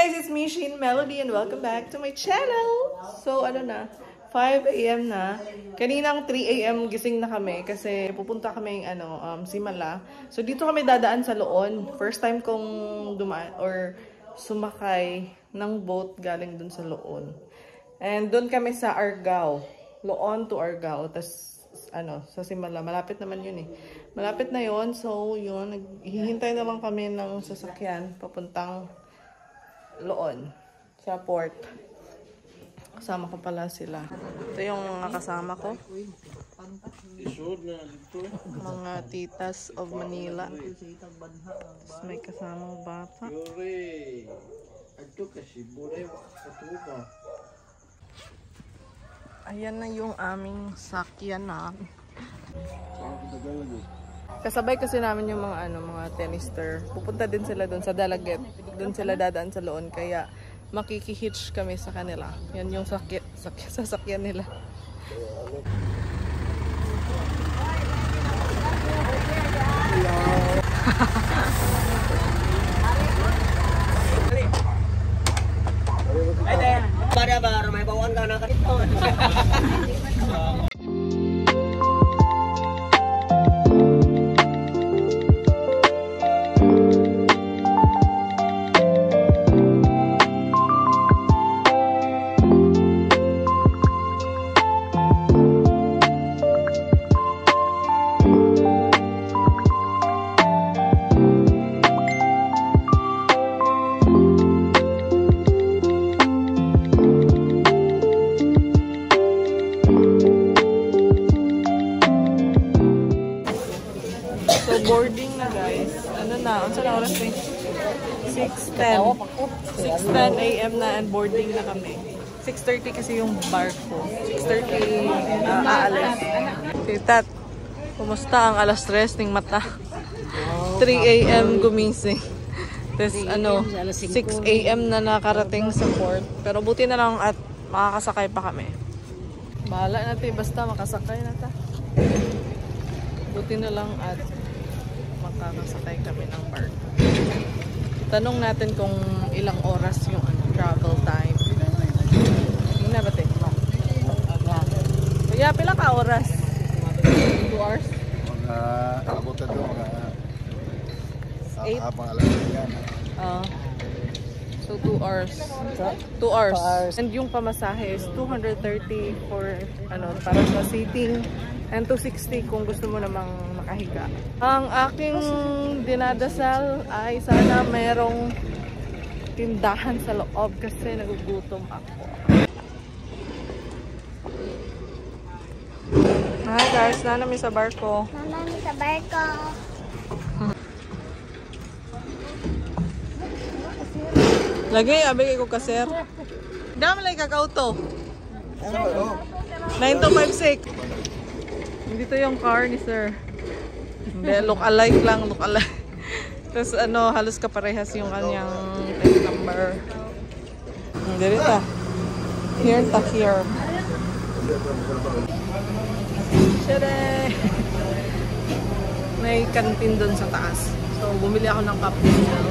guys, it's me, Shane Melody, and welcome back to my channel! So, 5 AM na. Kaninang 3 AM gising na kami kasi pupunta kami Simala. So, dito kami dadaan sa Loon. First time kong dumaan or sumakay ng boat galing dun sa Loon. And dun kami sa Argao. Loon to Argao. Tapos, sa Simala. Malapit naman yun eh. Malapit na yun. So, yun. Naghihintay na lang kami ng sasakyan papuntang Loon sa port. Kasama ko pala sila. Ito yung mga kasama ko. Mga titas of Manila. Tapos may kasamang bata. Ayan na yung aming sakyan na. Kasabay kasi namin yung mga tennister. Pupunta din sila doon sa Dalaget. Doon sila dadaan sa Loon. Kaya makikihitch kami sa kanila. Yan yung sasakyan nila. Para may bawaan ka na kanito. Boarding na guys. Unsa na oras na? 6:10 AM na and boarding na kami. 6:30 kasi yung barko. 6:30 aalis. Tat, kumusta ang alas 3 ng mata? 3 AM gumising. Tapos 6 AM na nakarating sa port. Pero buti na lang at makakasakay pa kami. Bahala natin basta makasakay na ta. Buti na lang at makakasakay kami ng barko. Tanong natin kung ilang oras yung travel time. Hindi na ba ito? Kaya pila ka oras? 2 hours? Abot na doon, 8? alas yan. So 2 hours. 2 hours. And yung pamasahe is 230 for para sa seating. And 260 kung gusto mo namang makahiga. Ang aking dinadasal ay sana mayroong tindahan sa loob kasi nagugutom ako. Hi guys, nanami sa barko. Nanami sa barko. Lagi, abigay ko kaser. Dami lang kakauto. 9256. Dito yung car ni sir. Hindi, look alike lang, look alike. Tapos halos kaparehas yung kanyang plate number. Hindi ta. Here ta, here. Shere! May kantin doon sa taas. So, bumili ako ng cup noodle.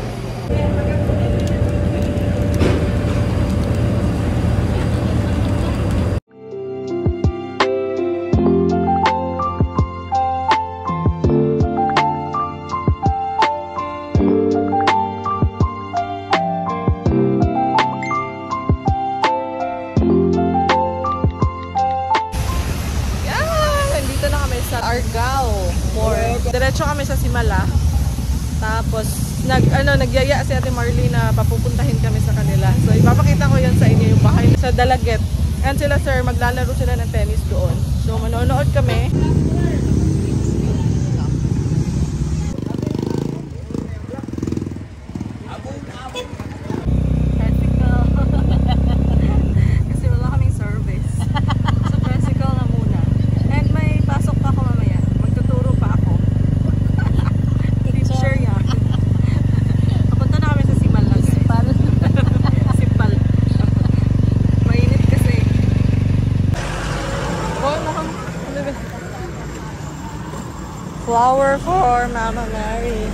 Argao Port. Diretso kami sa Simala. Tapos nagyaya si Ate Marley na papupuntahin kami sa kanila. So ipapakita ko 'yan sa inyo yung bahay sa Dalaget. And sila sir, maglalaro sila ng tennis doon. So manonood kami. Flower for Mama Mary.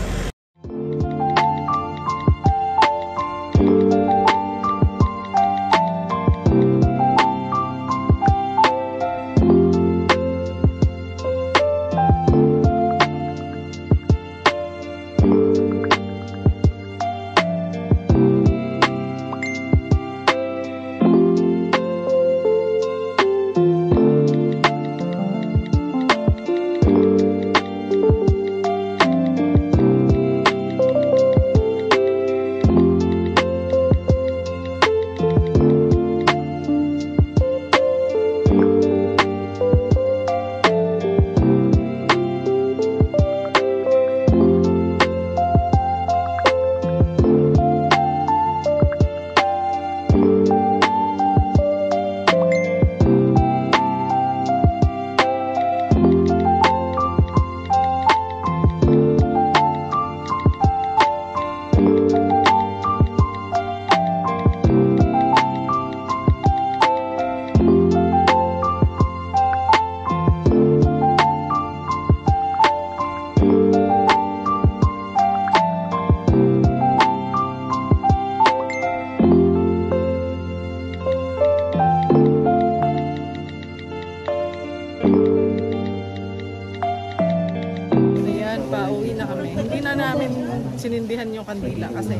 pauwi na kami. Hindi na namin sinindihan yung kandila kasi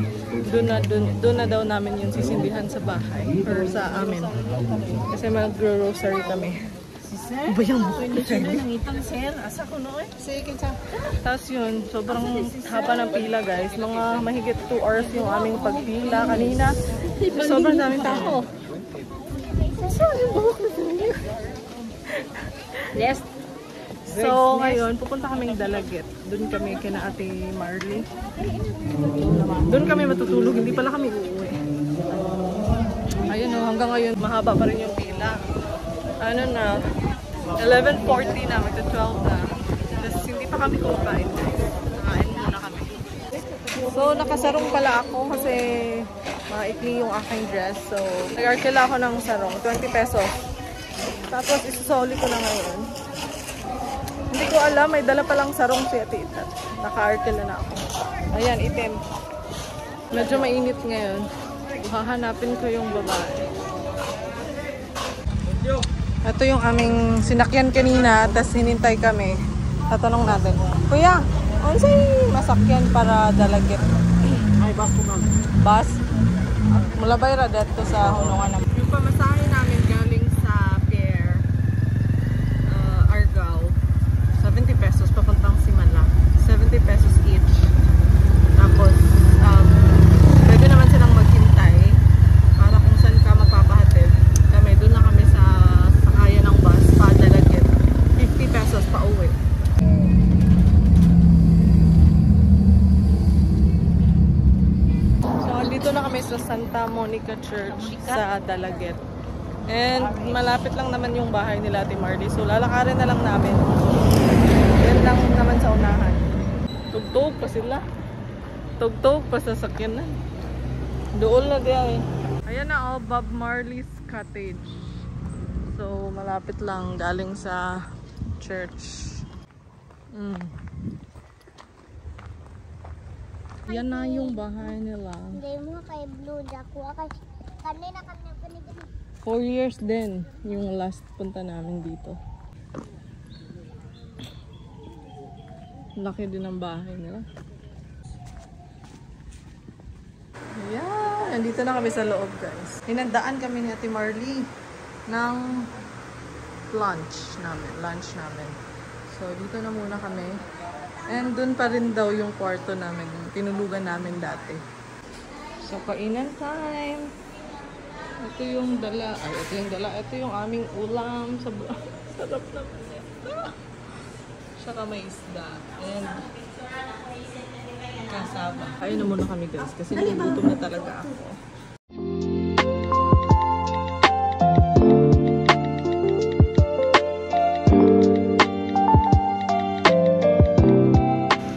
doon na daw namin yung sisindihan sa bahay or sa amin. Kasi mag-grocery kami. Bayang bukoy na siya. Nangitang sir. Asa ko no eh. Sige sa. Tapos yun, sobrang haba ng pila guys. Mga mahigit 2 hours yung aming pagpila kanina. Sobrang daming tao. Saan yung buhok na sa'yo? Yes. So ngayon, pupunta kaming Dalaget. Doon kami kina Ate Marley. Doon kami matutulog. Hindi pala kami uuwi. Ayun o, hanggang ngayon mahaba pa rin yung pila. Ano na, 11:40 na, magta-12 na. Tapos hindi pa kami kumakain guys. Nakain muna kami. So nakasarong pala ako kasi maikli yung aking dress. So nag-arkila ako ng sarong, 20 pesos. Tapos isusoli ko na ngayon. Hindi ko alam, may dala palang sarong si Ate Itat. Naka-arkila na ako. Ayan, itim. Medyo mainit ngayon. Hahanapin ko yung babae. Ito yung aming sinakyan kanina, tapos hinintay kami. Tatanong natin, Kuya, ano sa'yo masakyan para Dalaget? Ay, bus ko ma'am. Bus? Mula ba yung dito sa Hunungan naman? Yung pamasahe namin galing sa Pier, Argao, 70 pesos papuntang Simala. 70 pesos each. Tapos, pwede naman silang maghintay para kung saan ka magpapahatid. Kami, doon na kami sa sakaya ng bus pa Dalaget. 50 pesos pa uwi. So, dito na kami sa Santa Monica Church sa Dalaget. And malapit lang naman yung bahay nila Ate Marley. So, lalakarin na lang namin. Yan lang naman sa unahan. Tugtog pa sila. Tugtog pa sa sakyanan. Doon na diyan eh. Ayan na oh, Bob Marley's Cottage. So, malapit lang galing sa church. Yan na yung bahay nila. Hindi mo kay Blue Jack. Kanina kami panigin. 4 years din yung last punta namin dito. Laki din ang bahay nila. Yeah, nandito na kami sa loob guys. Hinandaan kami ni Ate Marley ng lunch namin. So dito na muna kami. And dun pa rin daw yung kwarto namin, tinulugan namin dati. So kainan time. Ito yung dala. Ito yung aming ulam. Sarap naman ito. Saka may isda. And kasaba. Kain na muna kami guys kasi nagutom na talaga ako.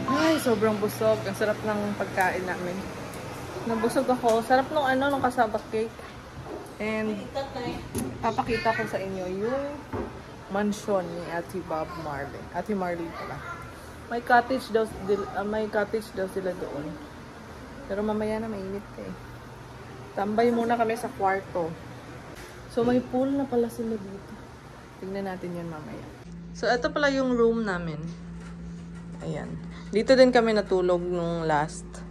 Ay, sobrang busog. Ang sarap ng pagkain namin. Nabusog ako. Sarap nung kasaba cake. And papakita ko sa inyo yung mansion ni Ate Bob Marley. Ate Marley pala. May cottage daw sila doon. Pero mamaya na mainit eh. Tambay muna kami sa kwarto. So may pool na pala sila dito. Tingnan natin yun mamaya. So ito pala yung room namin. Ayan. Dito din kami natulog nung last.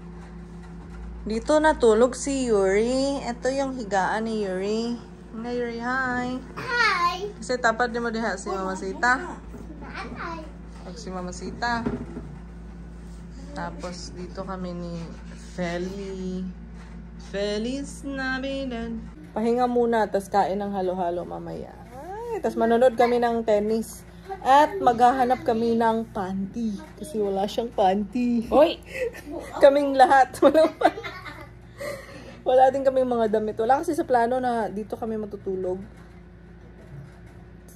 Dito natulog si Yuri. Ito yung higaan ni Yuri. Hi Yuri, hi! Hi! Kasi tapad din mo diha si Mama Sita. Hi! Pag si Mama Sita. Tapos dito kami ni Feli. Feliz Navidad. Pahinga muna, tapos kain ng halo-halo mamaya. Ay, tapos manonood kami ng tennis. At maghahanap kami ng panty. Kasi wala siyang panty. Hoy! Kaming lahat. Wala din kaming mga damit. Wala kasi sa plano na dito kami matutulog.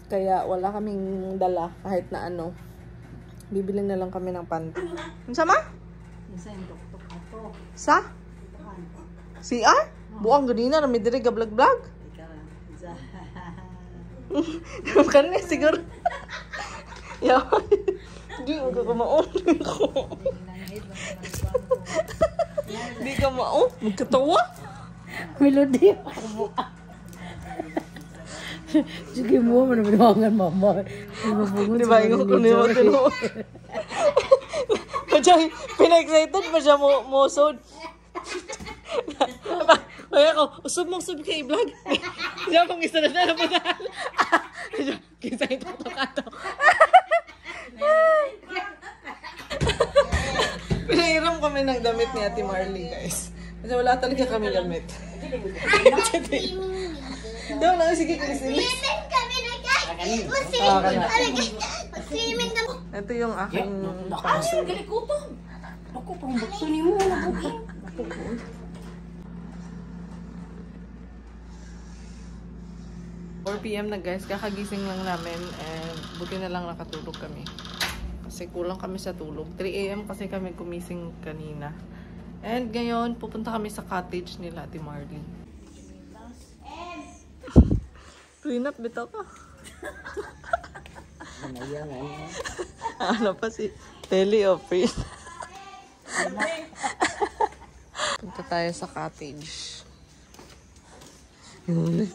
Kaya wala kaming dala kahit na ano. Bibili na lang kami ng panty. Ano sama? Sa? CR? Buang ganina na may diri gablag-blag. Kanina siguro. Yaman. Hindi ko kamaon. Hindi ka maon. Magkatawa. Melody. Sige mo, manamanangan mama. Di ba yung kuniwa? Pina-excited pa siya musod. Kaya ako, usog kay vlog. Diyan pang isa na po na. Kinsa ito ka to. Pinahiram kami ng damit ni Ate Marley, guys. Kasi wala talaga kami damit. Daw lang, sige, kisilis. Swimming kami na guys. Swimming kami. Ito yung aking Ano, galikutom. Ako, pang bakso ni mo. 4 PM na guys, kakagising lang namin and buti na lang nakatulog kami. Kasi kulang kami sa tulog. 3 AM kasi kami gumising kanina. And ngayon, pupunta kami sa cottage nila, Ate Marley. Clean up, bitaw ka. Ano pa si Telly o Free? Punta tayo sa cottage. Yun.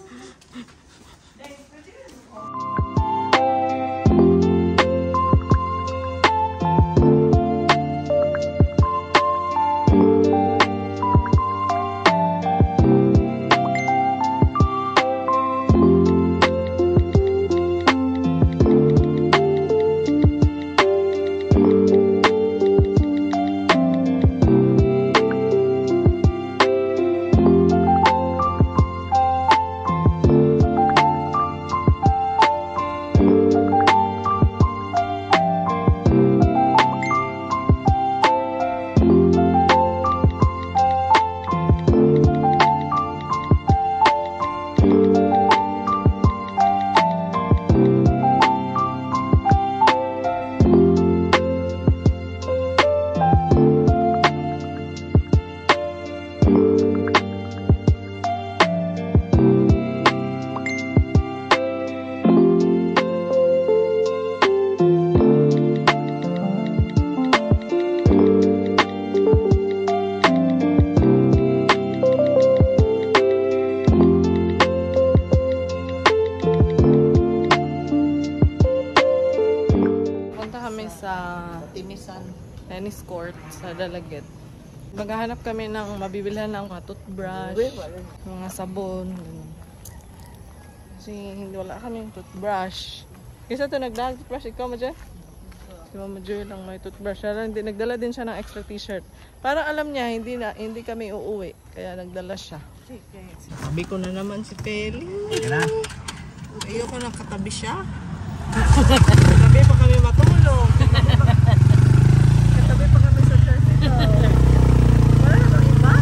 Tennis court sa Dalaget. Maghahanap kami ng mabibilhan ng mga toothbrush, mga sabon. Kasi hindi wala kami yung toothbrush. Kasi ito nagdala-toothbrush. Ikaw ma dyan? Si Mama Joy lang may toothbrush. Hindi, nagdala din siya ng extra t-shirt. Para alam niya, hindi kami uuwi. Kaya nagdala siya. Sabi ko na naman si Telly. Ayoko nang katabi siya. Katabi pa kami matulog. Katabi pa kami sa church ito. Wala na bang iba?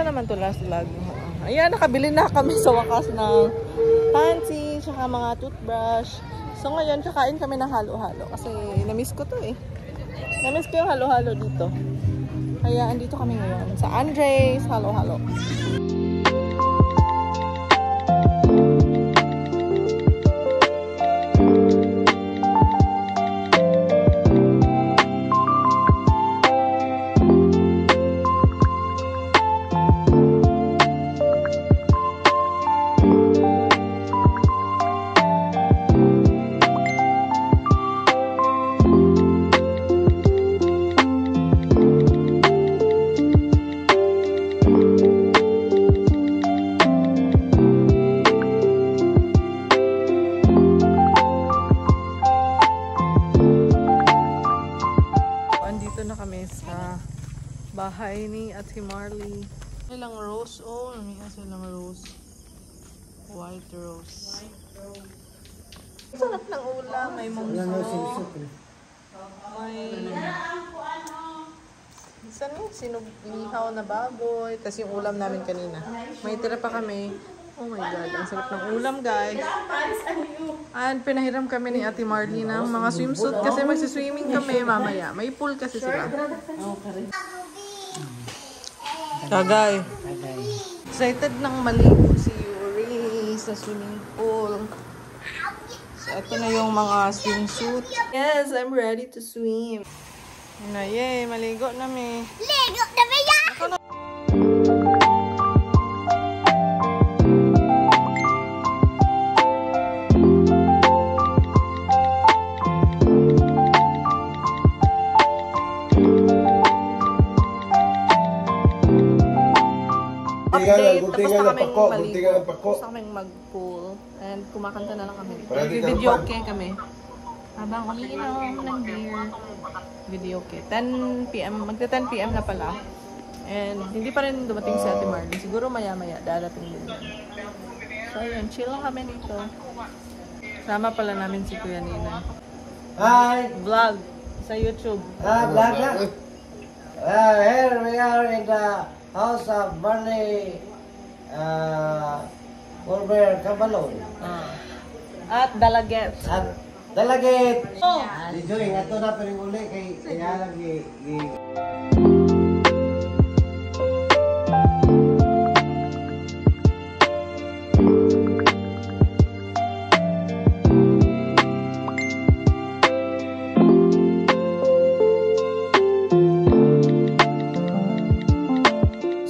Naman to last vlog. Ayan, nakabili na kami sa wakas ng panty, tsaka mga toothbrush. So ngayon, kakain kami ng halo-halo kasi namiss ko to eh. Namiss ko yung halo-halo dito. Kaya andito kami ngayon sa Andres Halo-Halo. kami sa bahay ni Ate Marley. Ilang rose. Oh, namiha silang rose. White rose. Sarap ng ulam. May mungso. May... Saan yun? Sinuglihaw na baboy. Tapos yung ulam namin kanina. May tira pa kami. Oh my God. Ang sarap ng ulam, guys. And pinahiram kami ni Ate Marley ng mga swimsuit kasi magsiswimming kami mamaya. May pool kasi sila. Tagay. Excited nang maligo si Yuri sa swimming pool. So, ito na yung mga swimsuit. Yes, I'm ready to swim. Na, yay, maligo na mi. Ligo na ba yan? Update, tapos na kaming maligo. Tapos na kaming mag-pool. And kumakanta na lang kami. Video okay kami. Habang umiinom ng beer. Video okay. 10 PM. Magta 10 PM na pala. And hindi pa rin dumating si Ate Marley. Siguro maya-maya darating din. So yun, chill lang kami dito. Sama pala namin si Kuya Nina. Hi! Vlog sa YouTube. Vlog na? Here we are in the house of Marley Colbert Cabalon. At Dalaget. At Dalagit! Oh! Dito yung ato na pa rin uli kaya lagi.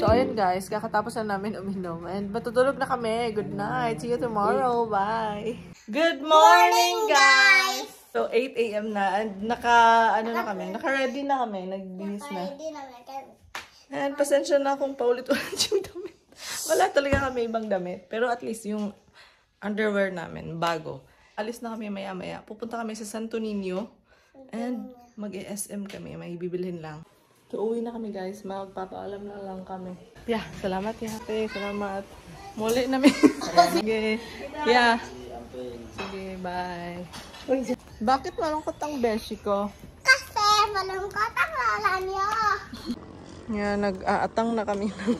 So, ayun guys, kakatapos na namin uminom. And matutulog na kami. Good night. See you tomorrow. Bye. Good morning, guys! So, 8 AM na. And naka-ready na kami. Nagbihis na. And pasensya na kung paulit-ulit yung damit. Wala talaga kami ibang damit. Pero at least yung underwear namin, bago. Alis na kami maya-maya. Pupunta kami sa Santo Niño. And mag-SM kami. May bibilhin lang. So, uwi na kami guys. Magpapaalam na lang kami. Yeah, salamat ate. Salamat. Muli namin. Sige. Yeah. Sige, bye. Bakit malungkot ang beshi ko? Kasi malungkot ang lala niyo. Yeah, nag-aatang na kami ng...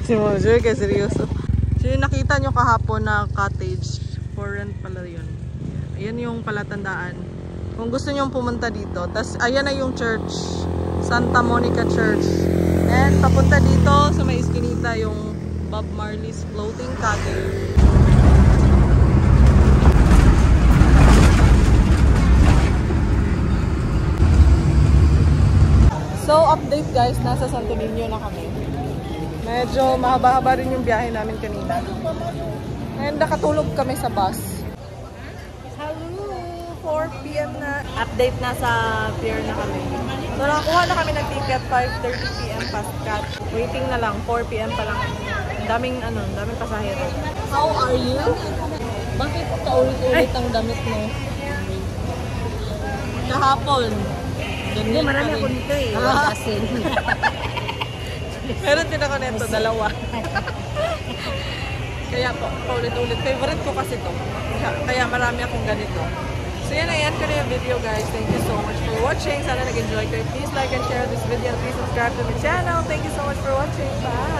Si Mojoy, kaya seryoso. So, yung nakita nyo kahapon na cottage. For rent pala yun. Ayan yung palatandaan. Kung gusto nyo pumunta dito. Tapos, ayan na yung church. Santa Monica Church. And, papunta dito sa may iskinita yung Bob Marley's Floating Cottage. So, update guys. Nasa Santo Niño na kami. Medyo mahaba-haba rin yung biyahe namin kanina. And, nakatulog kami sa bus. 4 PM na. Update na sa pier na kami. So, nakakuha na kami ng ticket 5:30 PM past cut. Waiting na lang. 4 PM pa lang. Daming pasahero. How are you? Bakit kaulit-ulit ang damit mo? Kahapon. Hindi, marami ako nito eh. Asin. Meron din ako nito, dalawa. Kaya paulit-ulit. Favorite ko kasi to. Kaya marami akong ganito. So yan, ayan ko na yung video guys. Thank you so much for watching. Sana nag-enjoy kayo. Please like and share this video. Please subscribe to my channel. Thank you so much for watching. Bye!